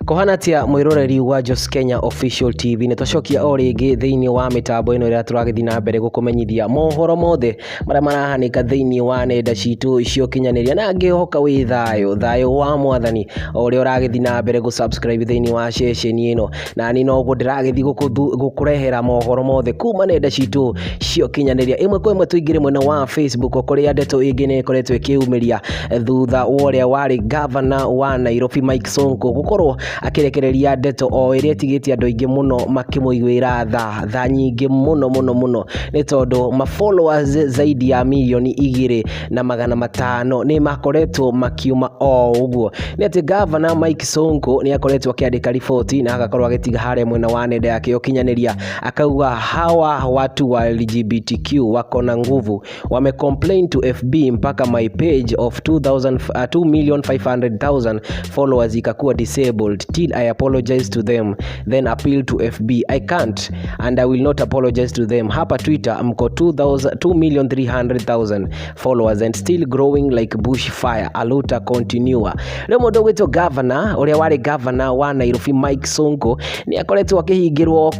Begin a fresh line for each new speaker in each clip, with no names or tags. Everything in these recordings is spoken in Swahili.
Kohanatia mwiroreri wa Jos Kenya Official TV nitocokia o ringi thiini wa mitambo ino ira turagithi na mbere gukumenyithia mohoro mothe maria marahanika thiini wa nenda citu cio kinyaniria na ngihoka wi thayo wa mwathani o ria uragithi na mbere subscribe thiini wa session ino na ni no ndiragithi gukurehera mohoro mothe kuma nenda citu cio kinyaniria imwe kwa imwe tuingire mwena wa Facebook kuria ndeto ingi ni ikoretwo ikiumiria thutha woria wari governor wa Nairobi Mike Sonko gukorwo akirekereria ndeto o iria tigiti andu aingi muno makimuigwira tha nyingi muno ni tondu ma followers zaidi ya milioni 2.5 ni makoretwo makiuma o uguo. Ni ati governor Mike Sonko ni akoretwo akiandika ripoti na agakorwo agitiga hare mwena wa nenda yake ukinyaniria akauga hawa watu wa Lgbtq wako na nguvu, wame complain to FB mpaka my page of 2,500,000 followers ikakuwa disabled till I apologize to them then appeal to FB. I can't and I will not apologize to them. Hapa Twitter mko 2,300,000 followers and still growing like bushfire. Aluta continua. Leo mundu gwitwo governor uria wari governor wa Nairobi Mike Sonko ni akoretwo akihingirwo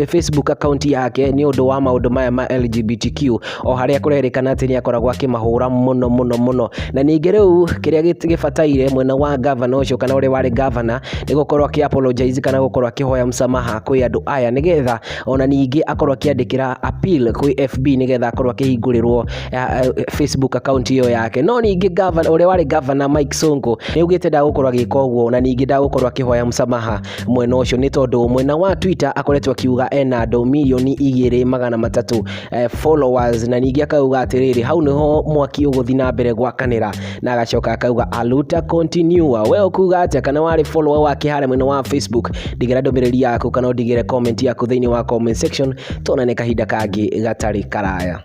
Facebook account yake ni undu wa maundu maya ma LGBTQ o haria kurerikana ati ni akoragwo akimahura muno na ningi riu kiria gibataire mwena wa governor ucio kana uria wari governor ni gukorwo aki apologize kana gukorwo akihoya msamaha kwi andu aya nigetha ona ningi akorwo akiandikira appeal kwi FB nigetha akorwo akihingurirwo Facebook account iyo yake. No ningi governor uria wari governor Mike Sonko ni ugite ndagukorwo agika uguo na ningi ndagukorwo akihoya msamaha mwena ucio ni tondu mwena wa Twitter akoretwo akiuga ena andu milioni 2.3 followers na ningi akauga atiriri hau niho mwaki uguthi na mbere gwakanira na agacoka akauga aluta continua. We ukuga atia kana wari follower wake hare mwena wa Facebook ndigera ndomereri yaku kana ndigere comment yaku thiini wa comment section tonane kahinda kangi gatari karaya.